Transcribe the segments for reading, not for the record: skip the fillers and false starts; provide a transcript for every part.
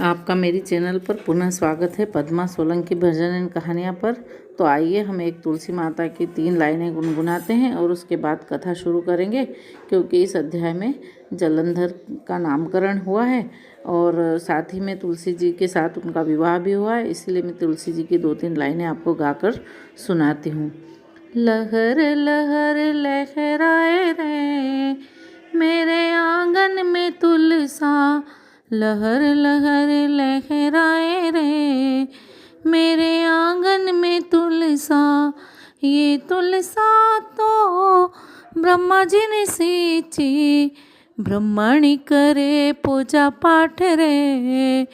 आपका मेरी चैनल पर पुनः स्वागत है पद्मा सोलंकी भजन एंड कहानियाँ पर। तो आइए हम एक तुलसी माता की 3 लाइनें गुनगुनाते हैं और उसके बाद कथा शुरू करेंगे, क्योंकि इस अध्याय में जलंधर का नामकरण हुआ है और साथ ही में तुलसी जी के साथ उनका विवाह भी हुआ है। इसीलिए मैं तुलसी जी की 2-3 लाइनें आपको गाकर सुनाती हूँ। लहर लहर लहराए रे मेरे आंगन में तुलसा, लहर लहर लहराए रे मेरे आंगन में तुलसा। ये तुलसा तो ब्रह्मा जी ने सींची, ब्रह्मणी करे पूजा पाठ रे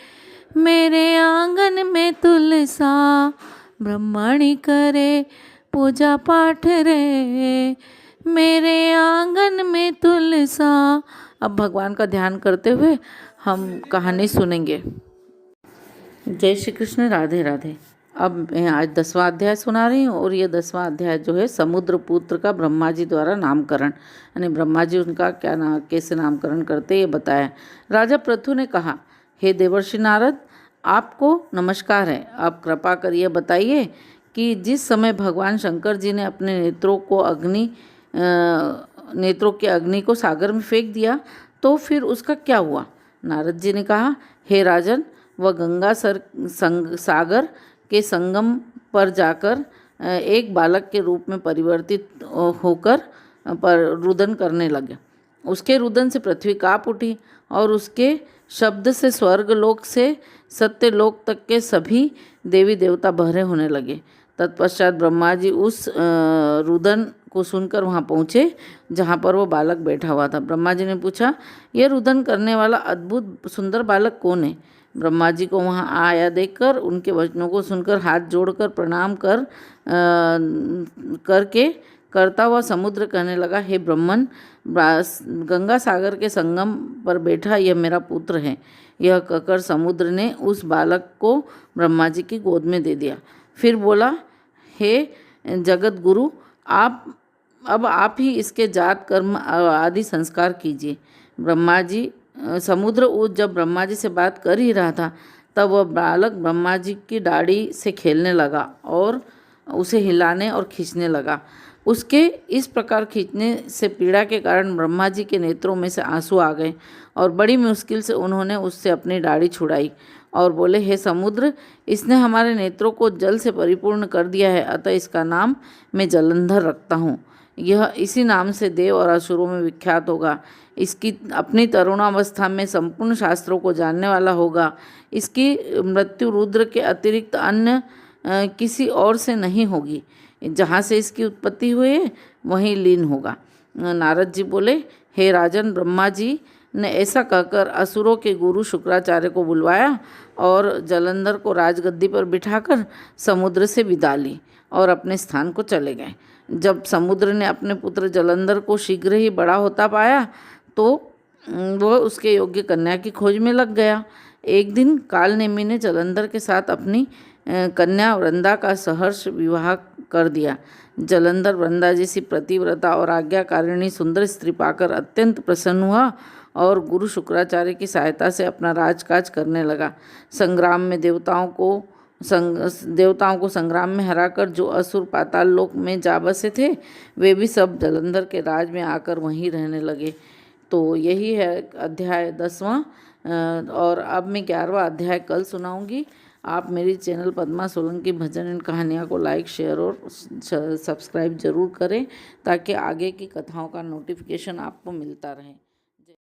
मेरे आंगन में तुलसा, ब्रह्मणी करे पूजा पाठ रे मेरे आंगन में तुलसा। अब भगवान का ध्यान करते हुए हम कहानी सुनेंगे। जय श्री कृष्ण, राधे राधे। अब मैं आज 10वां अध्याय सुना रही हूँ और ये 10वां अध्याय जो है समुद्र पुत्र का ब्रह्मा जी द्वारा नामकरण, यानी ब्रह्मा जी उनका कैसे नामकरण करते ये बताया। राजा पृथु ने कहा, हे देवर्षि नारद, आपको नमस्कार है। आप कृपा करिए बताइए कि जिस समय भगवान शंकर जी ने अपने नेत्रों के अग्नि को सागर में फेंक दिया तो फिर उसका क्या हुआ। नारद जी ने कहा, हे राजन, वह गंगा सागर के संगम पर जाकर एक बालक के रूप में परिवर्तित होकर रुदन करने लगे। उसके रुदन से पृथ्वी काँप उठी और उसके शब्द से स्वर्गलोक से सत्यलोक तक के सभी देवी देवता बहरे होने लगे। तत्पश्चात ब्रह्मा जी उस रुदन को सुनकर वहाँ पहुँचे जहाँ पर वो बालक बैठा हुआ था। ब्रह्मा जी ने पूछा, यह रुदन करने वाला अद्भुत सुंदर बालक कौन है। ब्रह्मा जी को वहाँ आया देखकर उनके वचनों को सुनकर हाथ जोड़कर प्रणाम करके करता हुआ समुद्र कहने लगा, हे ब्रह्मन, गंगा सागर के संगम पर बैठा यह मेरा पुत्र है। यह कहकर समुद्र ने उस बालक को ब्रह्मा जी की गोद में दे दिया। फिर बोला, हे जगत गुरु, अब आप ही इसके जात कर्म आदि संस्कार कीजिए। जब ब्रह्मा जी से बात कर ही रहा था तब वह बालक ब्रह्मा जी की दाढ़ी से खेलने लगा और उसे हिलाने और खींचने लगा। उसके इस प्रकार खींचने से पीड़ा के कारण ब्रह्मा जी के नेत्रों में से आंसू आ गए और बड़ी मुश्किल से उन्होंने उससे अपनी दाढ़ी छुड़ाई और बोले, हे समुद्र, इसने हमारे नेत्रों को जल से परिपूर्ण कर दिया है, अतः इसका नाम मैं जलंधर रखता हूँ। यह इसी नाम से देव और असुरों में विख्यात होगा। इसकी अपनी तरुणावस्था में संपूर्ण शास्त्रों को जानने वाला होगा। इसकी मृत्यु रुद्र के अतिरिक्त अन्य किसी और से नहीं होगी। जहाँ से इसकी उत्पत्ति हुई है वहीं लीन होगा। नारद जी बोले, हे राजन, ब्रह्मा जी ने ऐसा कहकर असुरों के गुरु शुक्राचार्य को बुलवाया और जलंधर को राजगद्दी पर बिठाकर समुद्र से विदा ली और अपने स्थान को चले गए। जब समुद्र ने अपने पुत्र जलंधर को शीघ्र ही बड़ा होता पाया तो वह उसके योग्य कन्या की खोज में लग गया। एक दिन कालनेमी ने जलंधर के साथ अपनी कन्या वृंदा का सहर्ष विवाह कर दिया। जलंधर वृंदा जैसी प्रतिव्रता और आज्ञाकारिणी सुंदर स्त्री पाकर अत्यंत प्रसन्न हुआ और गुरु शुक्राचार्य की सहायता से अपना राजकाज करने लगा। संग्राम में देवताओं को संग्राम में हराकर जो असुर पाताल लोक में जा बसे थे, वे भी सब जलंधर के राज में आकर वहीं रहने लगे। तो यही है अध्याय 10वां और अब मैं 11वां अध्याय कल सुनाऊंगी। आप मेरी channel Padma Solanki bhajan and कहानियाँ को लाइक, शेयर और सब्सक्राइब ज़रूर करें ताकि आगे की कथाओं का नोटिफिकेशन आपको मिलता रहे।